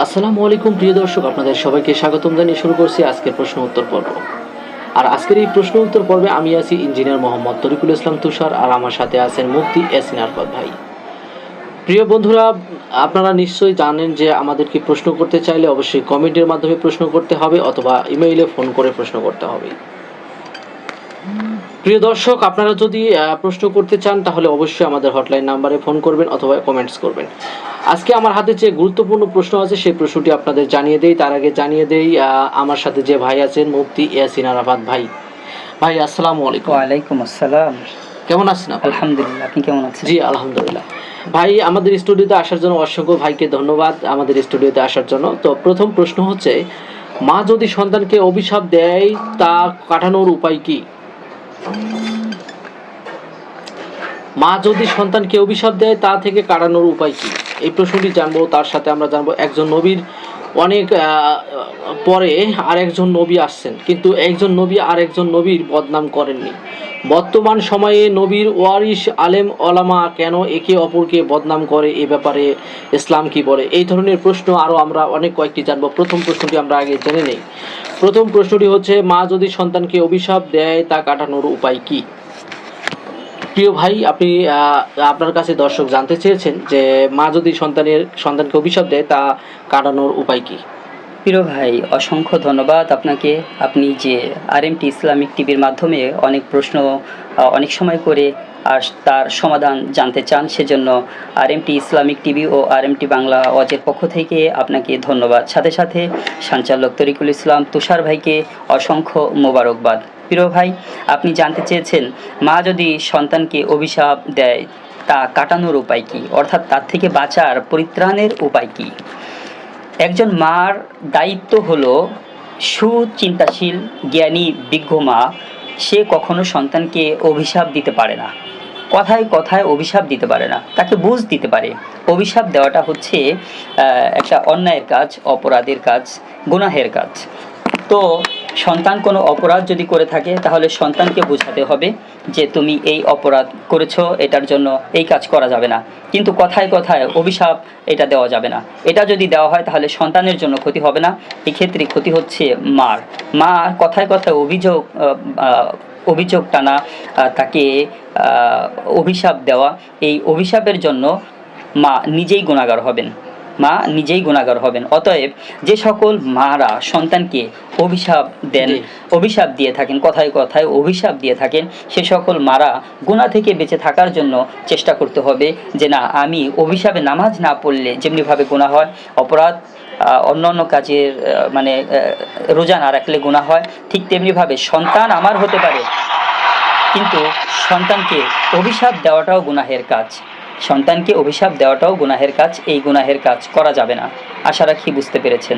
আসসালামু আলাইকুম প্রিয় দর্শক, আপনাদের সবাইকে স্বাগতম জানিয়ে শুরু করছি আজকের প্রশ্ন উত্তর পর্ব। আর আজকের এই প্রশ্ন উত্তর পর্বে আমি আছি ইঞ্জিনিয়ার মোহাম্মদ তরিকুল ইসলাম তুষার, আর আমার সাথে আছেন মুফতি ইয়াসিন আরাফাত ভাই। প্রিয় বন্ধুরা, আপনারা নিশ্চয়ই জানেন যে আমাদেরকে প্রশ্ন করতে চাইলে অবশ্যই কমেন্টের মাধ্যমে প্রশ্ন করতে হবে অথবা ইমেইলে ফোন করে প্রশ্ন করতে হবে। প্রিয় দর্শক, আপনারা যদি প্রশ্ন করতে চান তাহলে অবশ্যই আমাদের হটলাইন নাম্বারে ফোন করবেন অথবা কমেন্টস করবেন। আজকে আমার হাতে যে গুরুত্বপূর্ণ প্রশ্ন আছে সেই প্রশ্নটি আপনাদের জানিয়ে দেই। তার আগে জানিয়ে দেই আমার সাথে যে ভাই আছেন মুফতি ইয়াসিন আরাফাত ভাই। ভাই আসসালামু আলাইকুম। ওয়ালাইকুম আসসালাম। কেমন আছেন আপনি? আলহামদুলিল্লাহ, আপনি কেমন আছেন? জি আলহামদুলিল্লাহ। ভাই, আমাদের স্টুডিওতে আসার জন্য অসংখ্য ভাইকে ধন্যবাদ আমাদের স্টুডিওতে আসার জন্য। তো প্রথম প্রশ্ন হচ্ছে, মা যদি সন্তানকে অভিশাপ দেয় তা কাটানোর উপায় কি? মা যদি সন্তানকে অভিশাপ দেয় তা থেকে কাটানোর উপায় কি, এই প্রশ্নটি জানবো। তার সাথে আমরা জানবো একজন নবীর অনেক পরে আর একজন নবী আসছেন, কিন্তু একজন নবী আর একজন নবীর বদনাম করেননি। বর্তমান সময়ে নবীর ওয়ারিস আলেম ওলামা কেন একে অপরকে বদনাম করে, এ ব্যাপারে ইসলাম কি বলে? এই ধরনের প্রশ্ন আরও আমরা অনেক কয়েকটি জানবো। প্রথম প্রশ্নটি আমরা আগে জেনে নেই। প্রথম প্রশ্নটি হচ্ছে, মা যদি সন্তানকে অভিশাপ দেয় তা কাটানোর উপায় কি? প্রিয় ভাই, আপনি আপনার কাছে দর্শক জানতে চেয়েছেন যে মা যদি সন্তানকে অভিশাপ দেয় তা কাটানোর উপায় কি? প্রিয় ভাই, অসংখ্য ধন্যবাদ আপনাকে। আপনি যে RMT ইসলামিক টিভির মাধ্যমে অনেক প্রশ্ন অনেক সময় করে আর তার সমাধান জানতে চান, সেজন্য RMT ইসলামিক টিভি ও RMT বাংলা ওয়াজের পক্ষ থেকে আপনাকে ধন্যবাদ। সাথে সাথে সঞ্চালক তরিকুল ইসলাম তুষার ভাইকে অসংখ্য মোবারকবাদ। প্রিয় ভাই, আপনি জানতে চেয়েছেন মা যদি সন্তানকে অভিশাপ দেয় তা কাটানোর উপায় কি, অর্থাৎ তার থেকে বাঁচার পরিত্রাণের উপায় কি। একজন মার দায়িত্ব হলো সুচিন্তাশীল জ্ঞানী বিজ্ঞ মা। সে কখনো সন্তানকে অভিশাপ দিতে পারে না, কথায় কথায় অভিশাপ দিতে পারে না, তাকে বুঝ দিতে পারে। অভিশাপ দেওয়াটা হচ্ছে একটা অন্যায়ের কাজ, অপরাধের কাজ, গুনাহের কাজ। তো সন্তান কোনো অপরাধ যদি করে থাকে তাহলে সন্তানকে বোঝাতে হবে যে তুমি এই অপরাধ করেছো, এটার জন্য এই কাজ করা যাবে না। কিন্তু কথায় কথায় অভিশাপ এটা দেওয়া যাবে না। এটা যদি দেওয়া হয় তাহলে সন্তানের জন্য ক্ষতি হবে না, এক্ষেত্রে ক্ষতি হচ্ছে মার। মা কথায় কথায় অভিযোগ টানা, তাকে অভিশাপ দেওয়া, এই অভিশাপের জন্য মা নিজেই গুনাহগার হবেন। মা নিজেই গুনাহগার হবেন। অতএব যে সকল মারা সন্তানকে অভিশাপ দেন, অভিশাপ দিয়ে থাকেন, কথায় কথায় অভিশাপ দিয়ে থাকেন, সে সকল মারা গুনাহ থেকে বেঁচে থাকার জন্য চেষ্টা করতে হবে যে না, আমি অভিশাপে নামাজ না পড়লে যেমনিভাবে গুনাহ হয়, অপরাধ অন্য অন্য কাজের মানে রোজা না রাখলে গুনাহ হয়, ঠিক তেমনিভাবে সন্তান আমার হতে পারে, কিন্তু সন্তানকে অভিশাপ দেওয়াটাও গুনাহের কাজ। সন্তানকে অভিশাপ দেওয়াটাও গুনাহের কাজ। এই গুনাহের কাজ করা যাবে না। আশা রাখি বুঝতে পেরেছেন।